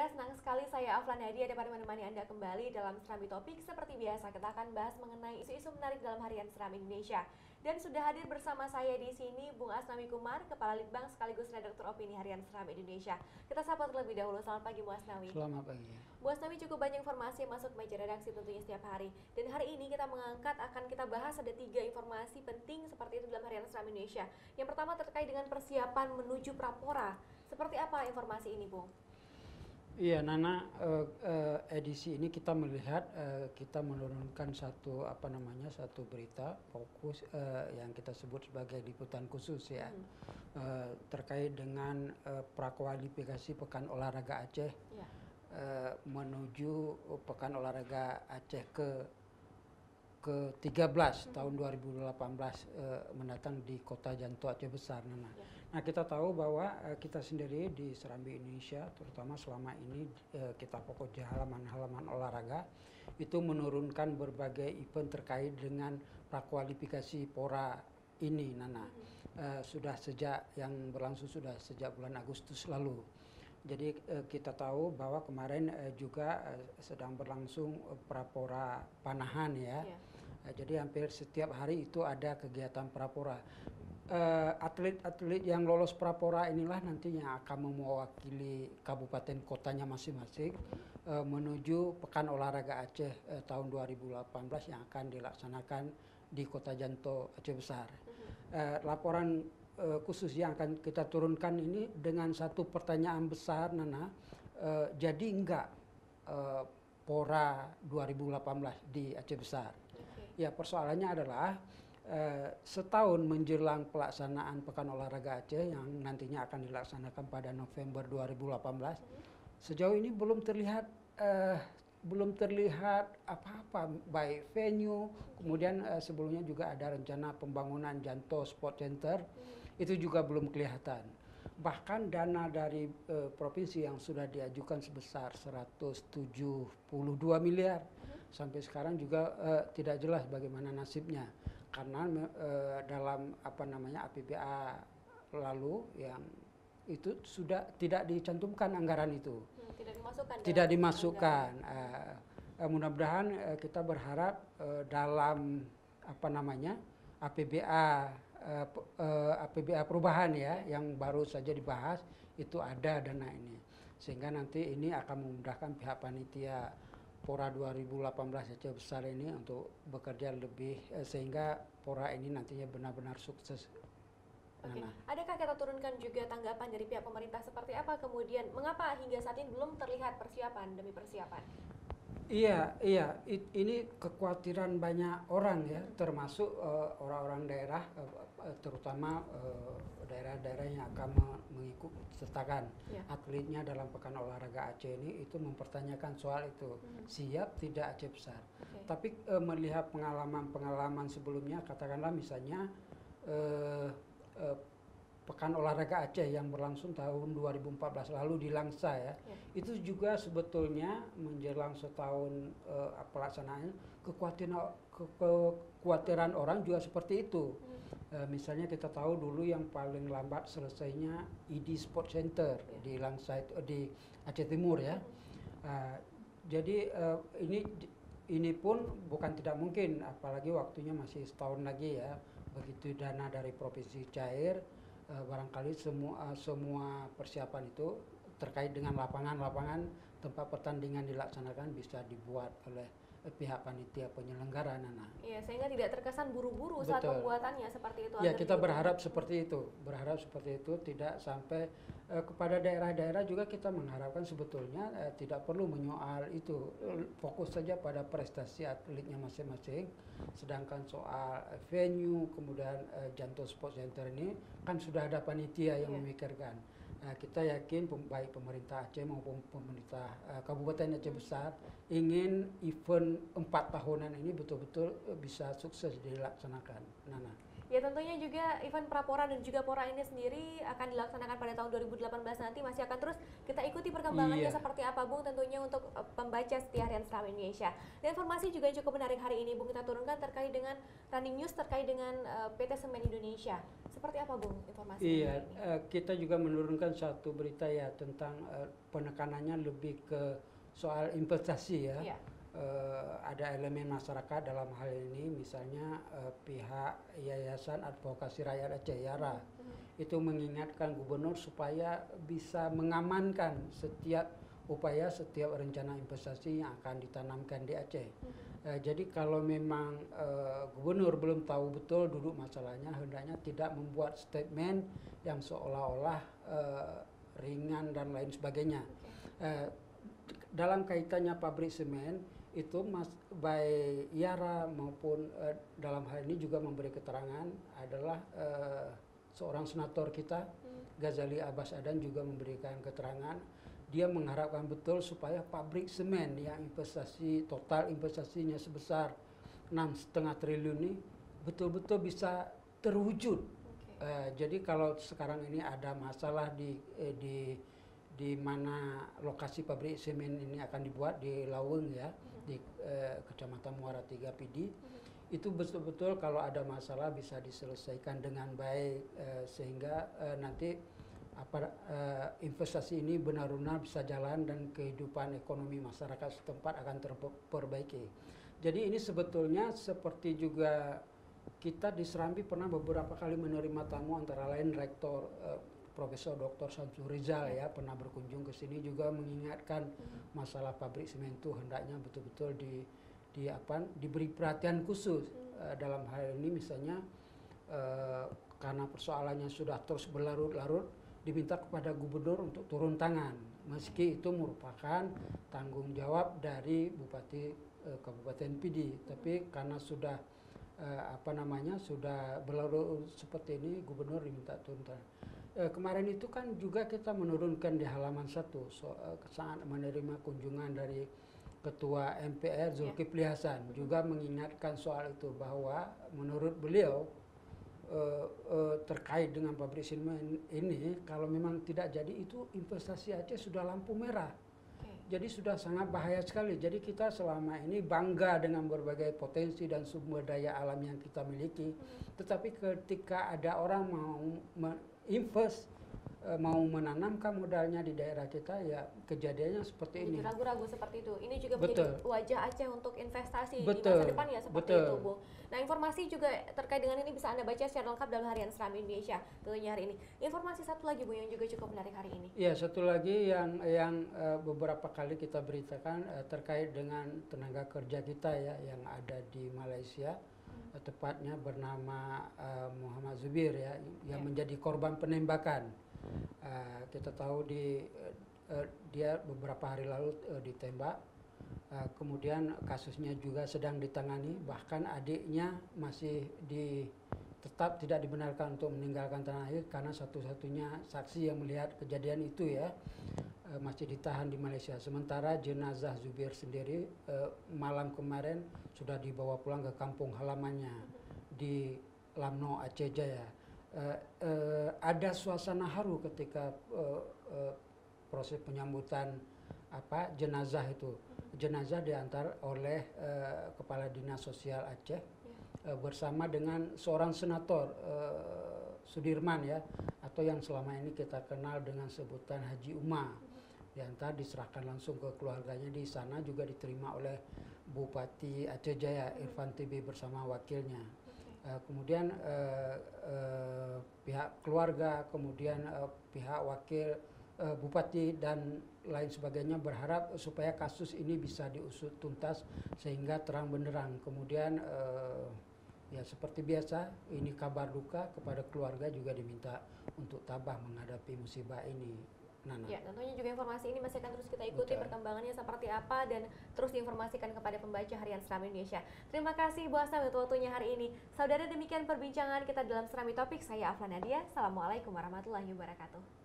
Saudara, senang sekali saya Aflan Hadi dapat menemani Anda kembali dalam Serambi Topik. Seperti biasa, kita akan bahas mengenai isu-isu menarik dalam Harian Seram Indonesia. Dan sudah hadir bersama saya di sini Bung Asnawi Kumar, Kepala Litbang sekaligus Redaktur Opini Harian Seram Indonesia. Kita sapa terlebih dahulu. Selamat pagi, Bung Asnawi. Selamat pagi. Bu Asnawi, cukup banyak informasi yang masuk meja redaksi tentunya setiap hari. Dan hari ini kita akan kita bahas ada 3 informasi penting seperti itu dalam Harian Seram Indonesia. Yang pertama terkait dengan persiapan menuju Prapora. Seperti apa informasi ini, Bung? Iya, Nana, edisi ini kita melihat kita menurunkan satu berita fokus yang kita sebut sebagai liputan khusus ya, terkait dengan prakualifikasi Pekan Olahraga Aceh ya. Menuju Pekan Olahraga Aceh ke-13 tahun 2018 mendatang di Kota Janto Aceh Besar, Nana. Ya. Nah, kita tahu bahwa kita sendiri di Serambi Indonesia, terutama selama ini kita fokus di halaman-halaman olahraga, itu menurunkan berbagai event terkait dengan prakualifikasi PORA ini, Nana. Sudah sejak yang berlangsung sudah sejak bulan Agustus lalu. Jadi kita tahu bahwa kemarin juga sedang berlangsung Prapora Panahan ya. Jadi hampir setiap hari itu ada kegiatan Prapora. Atlet-atlet yang lolos Prapora inilah nantinya akan mewakili kabupaten kotanya masing-masing menuju Pekan Olahraga Aceh tahun 2018 yang akan dilaksanakan di Kota Janto Aceh Besar. Laporan khusus yang akan kita turunkan ini dengan satu pertanyaan besar, Nana, jadi enggak PORA 2018 di Aceh Besar? Ya, persoalannya adalah setahun menjelang pelaksanaan Pekan Olahraga Aceh yang nantinya akan dilaksanakan pada November 2018, sejauh ini belum terlihat apa-apa, baik venue, kemudian sebelumnya juga ada rencana pembangunan Janto Sport Center, itu juga belum kelihatan. Bahkan dana dari provinsi yang sudah diajukan sebesar 172 miliar, sampai sekarang juga tidak jelas bagaimana nasibnya, karena dalam APBA lalu yang itu sudah tidak dicantumkan anggaran itu. Tidak dimasukkan. Mudah-mudahan kita berharap dalam APBA perubahan ya, yang baru saja dibahas itu ada dana ini, sehingga nanti ini akan memudahkan pihak panitia PORA 2018 Aceh Besar ini untuk bekerja lebih sehingga PORA ini nantinya benar-benar sukses. Oke. Adakah kita turunkan juga tanggapan dari pihak pemerintah seperti apa kemudian mengapa hingga saat ini belum terlihat persiapan demi persiapan? Iya, ini kekhawatiran banyak orang ya, termasuk orang-orang daerah, terutama daerah-daerah yang akan mengikut sertakan atletnya dalam Pekan Olahraga Aceh ini, itu mempertanyakan soal itu, siap tidak Aceh Besar. Tapi melihat pengalaman sebelumnya, katakanlah misalnya Pekan Olahraga Aceh yang berlangsung tahun 2014 lalu di Langsa ya, itu juga sebetulnya menjelang setahun pelaksanaannya kekhawatiran orang juga seperti itu. Misalnya kita tahu dulu yang paling lambat selesainya ID Sport Center di Langsa itu, di Aceh Timur ya. Jadi ini pun bukan tidak mungkin, apalagi waktunya masih setahun lagi ya. Begitu dana dari provinsi cair, barangkali semua persiapan itu terkait dengan lapangan tempat pertandingan dilaksanakan bisa dibuat oleh pihak panitia penyelenggara, Nana. Iya, sehingga tidak terkesan buru-buru saat pembuatannya seperti itu. Ya, kita berharap seperti itu, tidak sampai kepada daerah-daerah juga kita mengharapkan sebetulnya tidak perlu menyoal itu, fokus saja pada prestasi atletnya masing-masing. Sedangkan soal venue, kemudian Janto Sport Center ini kan sudah ada panitia yang memikirkan. Kita yakin baik pemerintah Aceh maupun pemerintah Kabupaten Aceh Besar ingin event 4 tahunan ini betul-betul bisa sukses dilaksanakan, Nana. Ya tentunya juga event Prapora dan juga Pora ini sendiri akan dilaksanakan pada tahun 2018 nanti, masih akan terus kita ikuti perkembangannya seperti apa Bung, tentunya untuk pembaca setia Harian Seram Indonesia. Dan informasi juga yang cukup menarik hari ini Bung kita turunkan terkait dengan running news terkait dengan PT Semen Indonesia. Seperti apa Bung informasi Iya, ini? kita juga menurunkan satu berita ya tentang penekanannya lebih ke soal investasi ya. Iya. Ada elemen masyarakat dalam hal ini, misalnya pihak Yayasan Advokasi Rakyat Aceh Yara itu mengingatkan gubernur supaya bisa mengamankan setiap upaya, setiap rencana investasi yang akan ditanamkan di Aceh. Jadi kalau memang gubernur belum tahu betul duduk masalahnya, hendaknya tidak membuat statement yang seolah-olah ringan dan lain sebagainya. Dalam kaitannya pabrik semen itu baik Yara maupun dalam hal ini juga memberi keterangan adalah seorang senator kita Ghazali Abbas Adan juga memberikan keterangan. Dia mengharapkan betul supaya pabrik semen yang total investasinya sebesar 6,5 triliun ini betul-betul bisa terwujud. Jadi kalau sekarang ini ada masalah di mana lokasi pabrik semen ini akan dibuat di Laweng ya, di Kecamatan Muara Tiga Pidi, itu betul-betul kalau ada masalah bisa diselesaikan dengan baik sehingga nanti investasi ini benar-benar bisa jalan dan kehidupan ekonomi masyarakat setempat akan terperbaiki. Jadi ini sebetulnya seperti juga kita di Serambi pernah beberapa kali menerima tamu, antara lain Rektor Profesor Dr. Samsul Rizal ya pernah berkunjung ke sini juga mengingatkan masalah pabrik semen itu hendaknya betul-betul diberi perhatian khusus dalam hal ini, misalnya karena persoalannya sudah terus berlarut-larut diminta kepada gubernur untuk turun tangan, meski itu merupakan tanggung jawab dari Bupati Kabupaten Pidi, tapi karena sudah sudah berlarut seperti ini, gubernur diminta turun tangan. Kemarin itu kan juga kita menurunkan di halaman 1 saat menerima kunjungan dari Ketua MPR Zulkifli Hasan juga mengingatkan soal itu, bahwa menurut beliau terkait dengan pabrik semen ini kalau memang tidak jadi itu investasi Aceh sudah lampu merah. Jadi sudah sangat bahaya sekali. Jadi kita selama ini bangga dengan berbagai potensi dan sumber daya alam yang kita miliki. Tetapi ketika ada orang mau invest, mau menanamkan modalnya di daerah kita, ya kejadiannya seperti ini. Ragu-ragu seperti itu. Ini juga menjadi wajah Aceh untuk investasi di masa depan ya seperti itu, Bung. Nah, informasi juga terkait dengan ini bisa Anda baca secara lengkap dalam Harian Seram Indonesia tentunya hari ini. Informasi satu lagi, Bung, yang juga cukup menarik hari ini. Ya, satu lagi yang beberapa kali kita beritakan terkait dengan tenaga kerja kita ya yang ada di Malaysia. Tepatnya bernama Muhammad Zubir ya yang menjadi korban penembakan. Kita tahu dia beberapa hari lalu ditembak. Kemudian kasusnya juga sedang ditangani, bahkan adiknya masih tetap tidak dibenarkan untuk meninggalkan tanah air karena satu-satunya saksi yang melihat kejadian itu ya masih ditahan di Malaysia. Sementara jenazah Zubir sendiri malam kemarin sudah dibawa pulang ke kampung halamannya di Lamno, Aceh Jaya. Ada suasana haru ketika proses penyambutan jenazah itu. Jenazah diantar oleh Kepala Dinas Sosial Aceh bersama dengan seorang senator Sudirman ya, atau yang selama ini kita kenal dengan sebutan Haji Uma. Diantar diserahkan langsung ke keluarganya. Di sana juga diterima oleh Bupati Aceh Jaya Irfan TB bersama wakilnya. Kemudian pihak keluarga, kemudian pihak wakil Bupati dan lain sebagainya berharap supaya kasus ini bisa diusut tuntas sehingga terang benderang. Kemudian ya seperti biasa ini kabar duka kepada keluarga juga diminta untuk tabah menghadapi musibah ini. Nana. Ya, tentunya juga informasi ini masih akan terus kita ikuti perkembangannya seperti apa dan terus diinformasikan kepada pembaca Harian Seram Indonesia. Terima kasih Bu Asnami untuk waktunya hari ini. Saudara, demikian perbincangan kita dalam Serambi Topik. Saya Afla Nadia. Assalamualaikum warahmatullahi wabarakatuh.